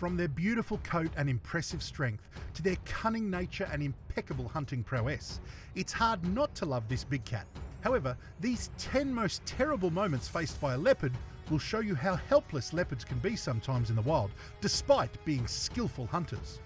From their beautiful coat and impressive strength to their cunning nature and impeccable hunting prowess, it's hard not to love this big cat. However, these 10 most terrible moments faced by a leopard will show you how helpless leopards can be sometimes in the wild, despite being skillful hunters.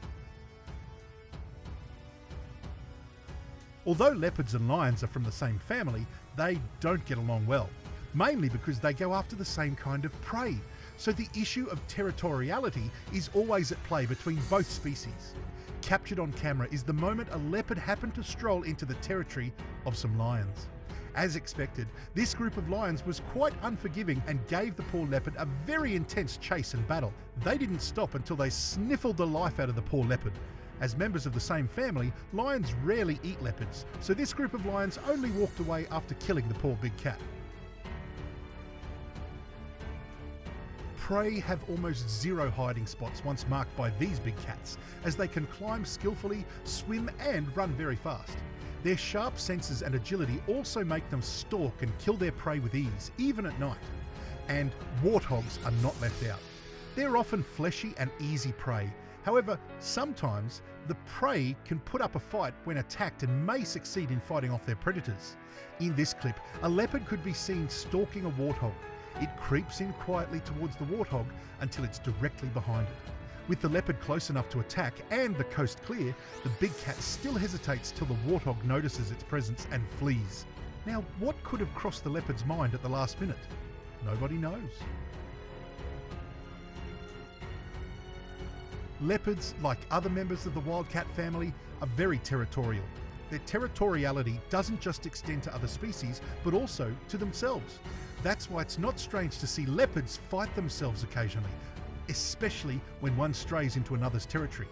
Although leopards and lions are from the same family, they don't get along well, mainly because they go after the same kind of prey. So the issue of territoriality is always at play between both species. Captured on camera is the moment a leopard happened to stroll into the territory of some lions. As expected, this group of lions was quite unforgiving and gave the poor leopard a very intense chase and battle. They didn't stop until they sniffled the life out of the poor leopard. As members of the same family, lions rarely eat leopards, so this group of lions only walked away after killing the poor big cat. Prey have almost zero hiding spots once marked by these big cats, as they can climb skillfully, swim and run very fast. Their sharp senses and agility also make them stalk and kill their prey with ease, even at night. And warthogs are not left out. They're often fleshy and easy prey. However, sometimes the prey can put up a fight when attacked and may succeed in fighting off their predators. In this clip, a leopard could be seen stalking a warthog. It creeps in quietly towards the warthog until it's directly behind it. With the leopard close enough to attack and the coast clear, the big cat still hesitates till the warthog notices its presence and flees. Now, what could have crossed the leopard's mind at the last minute? Nobody knows. Leopards, like other members of the wildcat family, are very territorial. Their territoriality doesn't just extend to other species, but also to themselves. That's why it's not strange to see leopards fight themselves occasionally, especially when one strays into another's territory.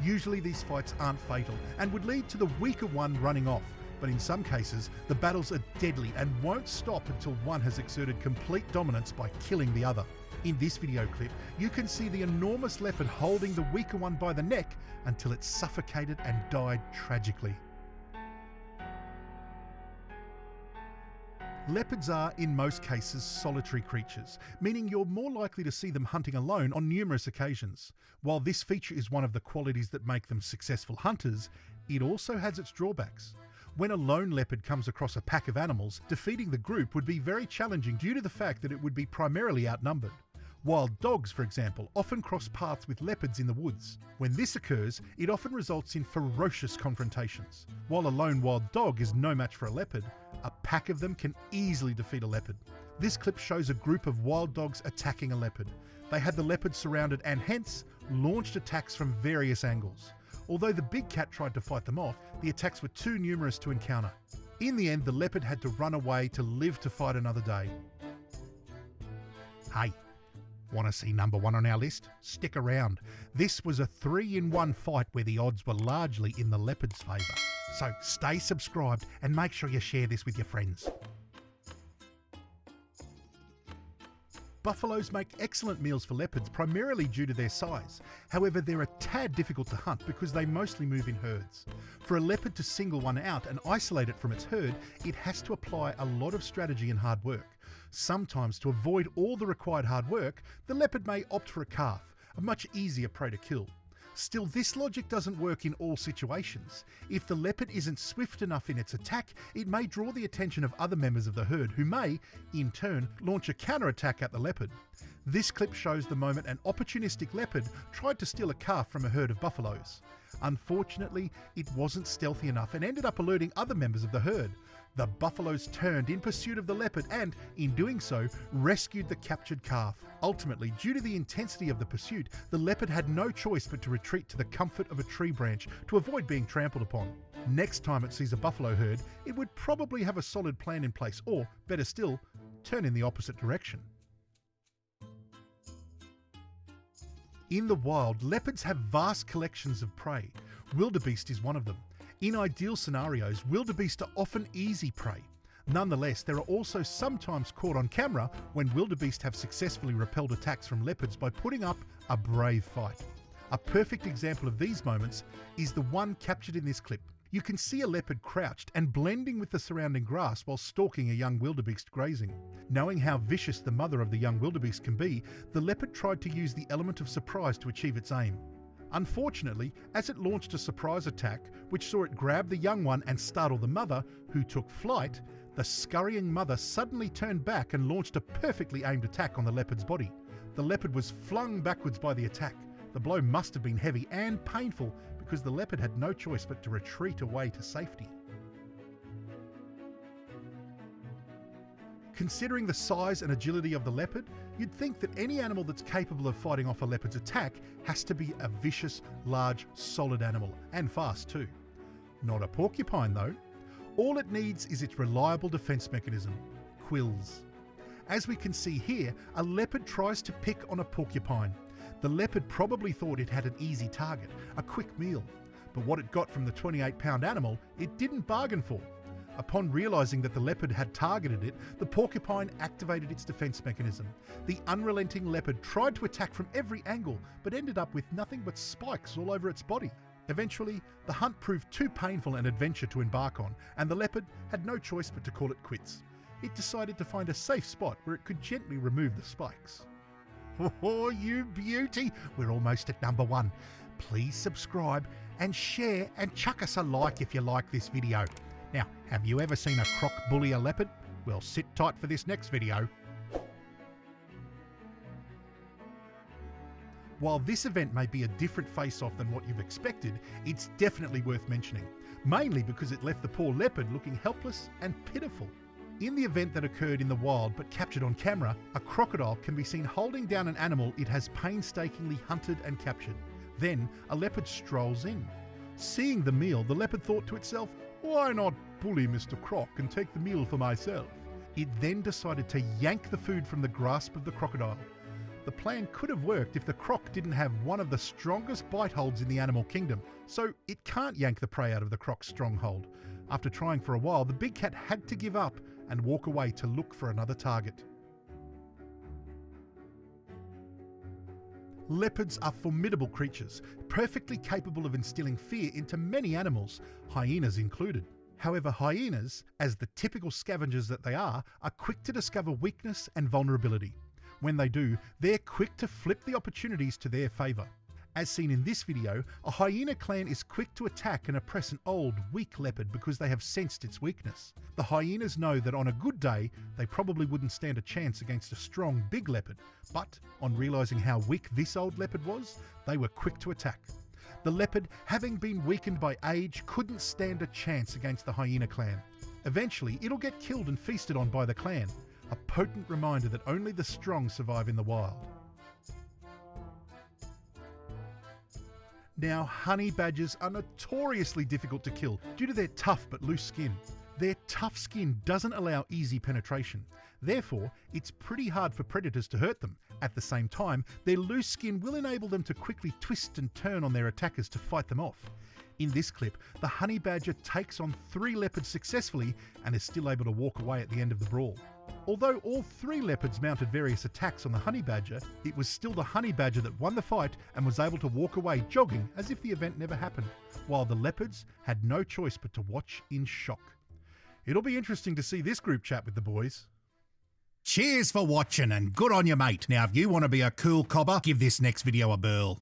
Usually these fights aren't fatal and would lead to the weaker one running off, but in some cases the battles are deadly and won't stop until one has exerted complete dominance by killing the other. In this video clip, you can see the enormous leopard holding the weaker one by the neck until it suffocated and died tragically. Leopards are, in most cases, solitary creatures, meaning you're more likely to see them hunting alone on numerous occasions. While this feature is one of the qualities that make them successful hunters, it also has its drawbacks. When a lone leopard comes across a pack of animals, defeating the group would be very challenging due to the fact that it would be primarily outnumbered. Wild dogs, for example, often cross paths with leopards in the woods. When this occurs, it often results in ferocious confrontations. While a lone wild dog is no match for a leopard, a pack of them can easily defeat a leopard. This clip shows a group of wild dogs attacking a leopard. They had the leopard surrounded and hence launched attacks from various angles. Although the big cat tried to fight them off, the attacks were too numerous to encounter. In the end, the leopard had to run away to live to fight another day. Hey, want to see number one on our list? Stick around. This was a 3-in-1 fight where the odds were largely in the leopard's favour. So stay subscribed and make sure you share this with your friends. Buffaloes make excellent meals for leopards primarily due to their size. However, they're a tad difficult to hunt because they mostly move in herds. For a leopard to single one out and isolate it from its herd, it has to apply a lot of strategy and hard work. Sometimes, to avoid all the required hard work, the leopard may opt for a calf, a much easier prey to kill. Still, this logic doesn't work in all situations. If the leopard isn't swift enough in its attack, it may draw the attention of other members of the herd who may, in turn, launch a counterattack at the leopard. This clip shows the moment an opportunistic leopard tried to steal a calf from a herd of buffaloes. Unfortunately, it wasn't stealthy enough and ended up alerting other members of the herd. The buffaloes turned in pursuit of the leopard and, in doing so, rescued the captured calf. Ultimately, due to the intensity of the pursuit, the leopard had no choice but to retreat to the comfort of a tree branch to avoid being trampled upon. Next time it sees a buffalo herd, it would probably have a solid plan in place or, better still, turn in the opposite direction. In the wild, leopards have vast collections of prey. Wilderbeast is one of them. In ideal scenarios, wildebeest are often easy prey. Nonetheless, there are also sometimes caught on camera when wildebeest have successfully repelled attacks from leopards by putting up a brave fight. A perfect example of these moments is the one captured in this clip. You can see a leopard crouched and blending with the surrounding grass while stalking a young wildebeest grazing. Knowing how vicious the mother of the young wildebeest can be, the leopard tried to use the element of surprise to achieve its aim. Unfortunately, as it launched a surprise attack, which saw it grab the young one and startle the mother, who took flight, the scurrying mother suddenly turned back and launched a perfectly aimed attack on the leopard's body. The leopard was flung backwards by the attack. The blow must have been heavy and painful because the leopard had no choice but to retreat away to safety. Considering the size and agility of the leopard, you'd think that any animal that's capable of fighting off a leopard's attack has to be a vicious, large, solid animal, and fast too. Not a porcupine though. All it needs is its reliable defense mechanism, quills. As we can see here, a leopard tries to pick on a porcupine. The leopard probably thought it had an easy target, a quick meal, but what it got from the 28-pound animal, it didn't bargain for. Upon realising that the leopard had targeted it, the porcupine activated its defence mechanism. The unrelenting leopard tried to attack from every angle, but ended up with nothing but spikes all over its body. Eventually, the hunt proved too painful an adventure to embark on, and the leopard had no choice but to call it quits. It decided to find a safe spot where it could gently remove the spikes. Oh, you beauty! We're almost at number 1. Please subscribe and share and chuck us a like if you like this video. Now, have you ever seen a croc bully a leopard? Well, sit tight for this next video. While this event may be a different face-off than what you've expected, it's definitely worth mentioning, mainly because it left the poor leopard looking helpless and pitiful. In the event that occurred in the wild but captured on camera, a crocodile can be seen holding down an animal it has painstakingly hunted and captured. Then, a leopard strolls in. Seeing the meal, the leopard thought to itself, "Why not bully Mr. Croc and take the meal for myself?" It then decided to yank the food from the grasp of the crocodile. The plan could have worked if the croc didn't have one of the strongest bite holds in the animal kingdom, so it can't yank the prey out of the croc's stronghold. After trying for a while, the big cat had to give up and walk away to look for another target. Leopards are formidable creatures, perfectly capable of instilling fear into many animals, hyenas included. However, hyenas, as the typical scavengers that they are quick to discover weakness and vulnerability. When they do, they're quick to flip the opportunities to their favour. As seen in this video, a Hyena Clan is quick to attack and oppress an old, weak leopard because they have sensed its weakness. The hyenas know that on a good day, they probably wouldn't stand a chance against a strong, big leopard, but on realising how weak this old leopard was, they were quick to attack. The leopard, having been weakened by age, couldn't stand a chance against the Hyena Clan. Eventually, it'll get killed and feasted on by the clan, a potent reminder that only the strong survive in the wild. Now, honey badgers are notoriously difficult to kill due to their tough but loose skin. Their tough skin doesn't allow easy penetration. Therefore, it's pretty hard for predators to hurt them. At the same time, their loose skin will enable them to quickly twist and turn on their attackers to fight them off. In this clip, the honey badger takes on 3 leopards successfully and is still able to walk away at the end of the brawl. Although all 3 leopards mounted various attacks on the honey badger, it was still the honey badger that won the fight and was able to walk away jogging as if the event never happened, while the leopards had no choice but to watch in shock. It'll be interesting to see this group chat with the boys. Cheers for watching and good on you, mate. Now, if you want to be a cool cobber, give this next video a burl.